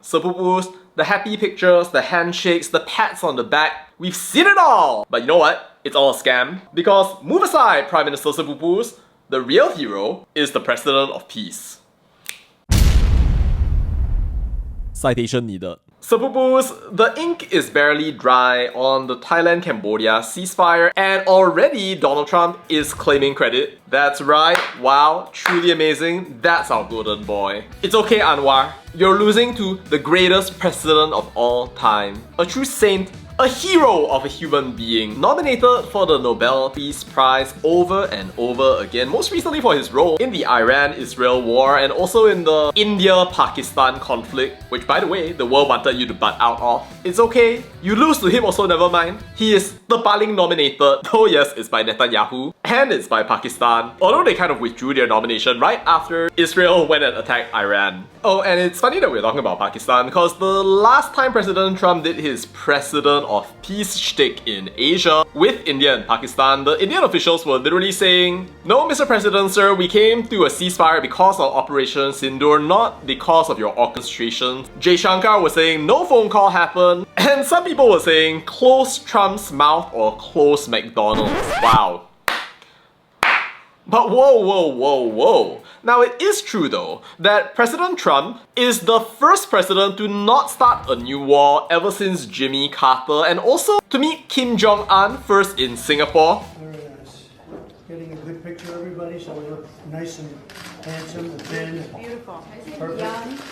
sepupus, the happy pictures, the handshakes, the pats on the back. We've seen it all! But you know what? It's all a scam. Because, move aside, Prime Minister sepupus, the real hero is the President of Peace. Citation needed. Sepupus, the ink is barely dry on the Thailand-Cambodia ceasefire, and already Donald Trump is claiming credit. That's right, wow, truly amazing, that's our golden boy. It's okay, Anwar, you're losing to the greatest president of all time. A true saint, a hero of a human being, nominated for the Nobel Peace Prize over and over again, most recently for his role in the Iran-Israel war and also in the India-Pakistan conflict, which by the way, the world wanted you to butt out of. It's okay, you lose to him also, never mind. He is the paling nominated, though yes, it's by Netanyahu, and it's by Pakistan, although they kind of withdrew their nomination right after Israel went and attacked Iran. Oh, and it's funny that we're talking about Pakistan because the last time President Trump did his President of Peace shtick in Asia with India and Pakistan, the Indian officials were literally saying, "No, Mr. President, sir, we came to a ceasefire because of Operation Sindoor, not because of your orchestration." Jay Shankar was saying, "No phone call happened," and some people were saying, "Close Trump's mouth or close McDonald's." Wow. But whoa. Now it is true though, that President Trump is the first president to not start a new war ever since Jimmy Carter, and also to meet Kim Jong-un first in Singapore. Very nice. Getting a good picture of everybody so we look nice and handsome and thin. Beautiful. Perfect.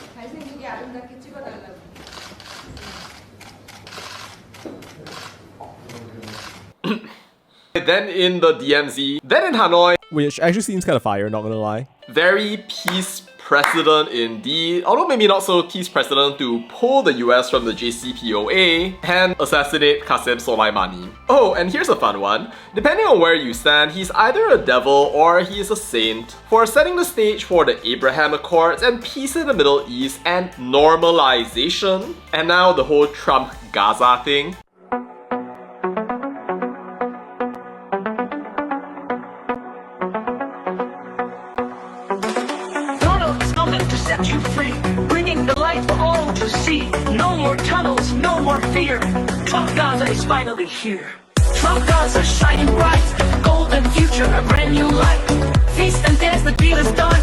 Then in the DMZ, then in Hanoi, which actually seems kind of fire, not gonna lie. Very peace president indeed, although maybe not so peace president to pull the US from the JCPOA and assassinate Qasem Soleimani. Oh, and here's a fun one. Depending on where you stand, he's either a devil or he is a saint for setting the stage for the Abraham Accords and peace in the Middle East and normalization. And now the whole Trump-Gaza thing. Set you free, bringing the light for all to see. No more tunnels, no more fear. Trump Gaza is finally here. Trump Gaza shining bright, golden future, a brand new light. Feast and dance, the deal is done.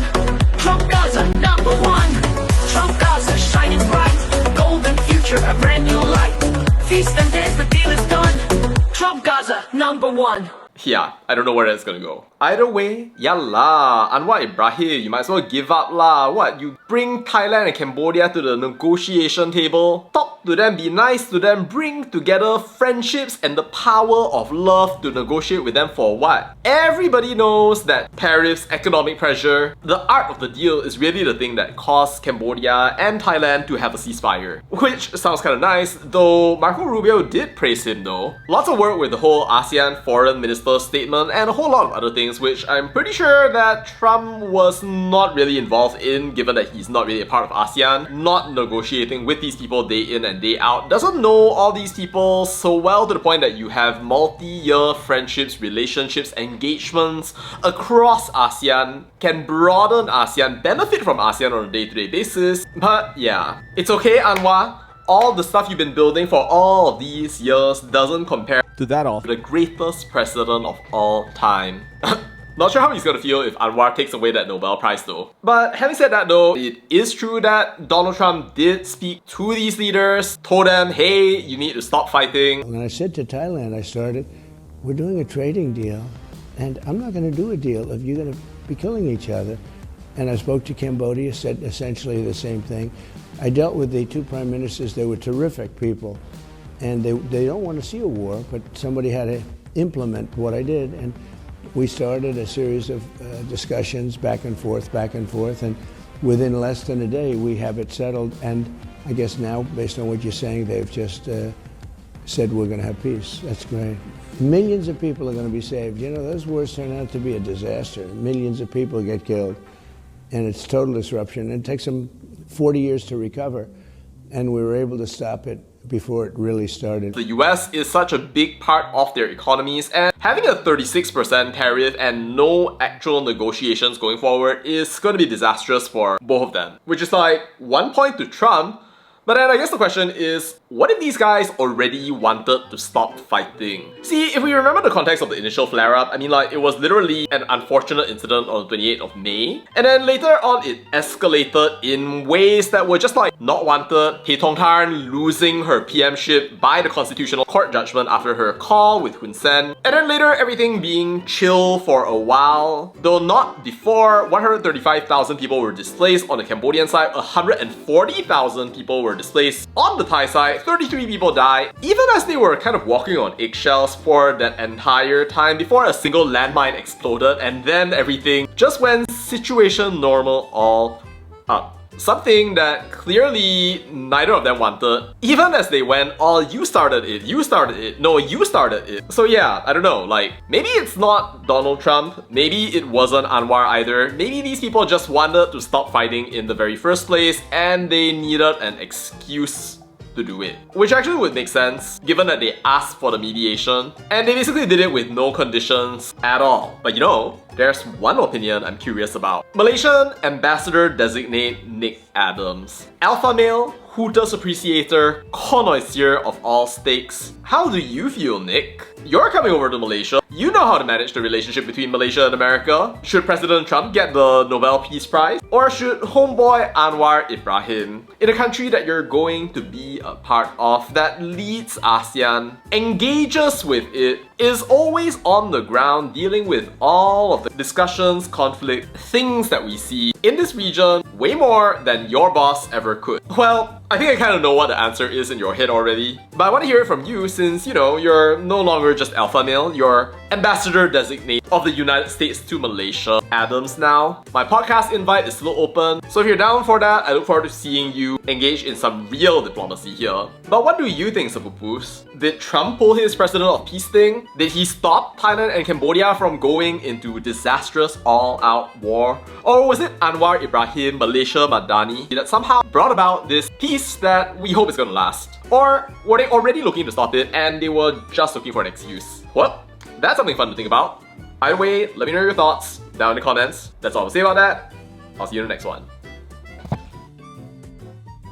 Trump Gaza number one. Trump Gaza shining bright, golden future, a brand new light. Feast and dance, the deal is done. Trump Gaza number one. Yeah, I don't know where that's gonna go. Either way, yallah, Anwar Ibrahim, you might as well give up lah. What, you bring Thailand and Cambodia to the negotiation table, talk to them, be nice to them, bring together friendships and the power of love to negotiate with them for what? Everybody knows that tariffs, economic pressure, the art of the deal is really the thing that caused Cambodia and Thailand to have a ceasefire. Which sounds kinda nice, though Marco Rubio did praise him though. Lots of work with the whole ASEAN foreign minister statement and a whole lot of other things which I'm pretty sure that Trump was not really involved in, given that he's not really a part of ASEAN, not negotiating with these people day in and day out, doesn't know all these people so well to the point that you have multi-year friendships, relationships, engagements across ASEAN, can broaden ASEAN, benefit from ASEAN on a day-to-day basis. But yeah, it's okay, Anwar. All the stuff you've been building for all of these years doesn't compare to that of the greatest president of all time. Not sure how he's gonna feel if Anwar takes away that Nobel Prize though. But having said that though, it is true that Donald Trump did speak to these leaders, told them, hey, you need to stop fighting. When I said to Thailand, we're doing a trading deal, and I'm not gonna do a deal if you're gonna be killing each other. And I spoke to Cambodia, said essentially the same thing. I dealt with the two prime ministers, they were terrific people. And they don't want to see a war, but somebody had to implement what I did. And we started a series of discussions back and forth, and within less than a day, we have it settled. And I guess now, based on what you're saying, they've just said we're going to have peace. That's great. Millions of people are going to be saved. You know, those wars turn out to be a disaster. Millions of people get killed, and it's total disruption. And it takes them 40 years to recover, and we were able to stop it before it really started. The US is such a big part of their economies, and having a 36% tariff and no actual negotiations going forward is going to be disastrous for both of them. Which is like one point to Trump, But then I guess the question is, what if these guys already wanted to stop fighting? See, if we remember the context of the initial flare-up, I mean, like, it was literally an unfortunate incident on the 28th of May, and then later on it escalated in ways that were just like not wanted. He Tong Tarn losing her PMship by the Constitutional Court judgment after her call with Hun Sen, and then later everything being chill for a while, though not before. 135,000 people were displaced on the Cambodian side, 140,000 people were displaced on the Thai side, 33 people died, even as they were kind of walking on eggshells for that entire time before a single landmine exploded, and then everything just went situation normal all up. Something that clearly neither of them wanted, even as they went, oh, you started it, no, you started it. So yeah, I don't know, like, maybe it's not Donald Trump, maybe it wasn't Anwar either, maybe these people just wanted to stop fighting in the very first place and they needed an excuse to do it. Which actually would make sense, given that they asked for the mediation, and they basically did it with no conditions at all. But you know, there's one opinion I'm curious about. Malaysian Ambassador-designate Nick Adams. Alpha male, Hooters appreciator, connoisseur of all stakes. How do you feel, Nick? You're coming over to Malaysia. You know how to manage the relationship between Malaysia and America. Should President Trump get the Nobel Peace Prize? Or should homeboy Anwar Ibrahim, in a country that you're going to be a part of, that leads ASEAN, engages with it, is always on the ground dealing with all of the discussions, conflict, things that we see in this region way more than your boss ever could? Well, I think I kind of know what the answer is in your head already, but I want to hear it from you since, you know, you're no longer just alpha male, you're Ambassador-designate of the United States to Malaysia, Adams now. My podcast invite is still open, so if you're down for that, I look forward to seeing you engage in some real diplomacy here. But what do you think, Sapupus? Did Trump pull his President of Peace thing? Did he stop Thailand and Cambodia from going into disastrous all-out war? Or was it Anwar Ibrahim, Malaysia Madani, that somehow brought about this peace that we hope is gonna last? Or were they already looking to stop it and they were just looking for an excuse? Well, that's something fun to think about. Either way, let me know your thoughts down in the comments. That's all I'll say about that. I'll see you in the next one.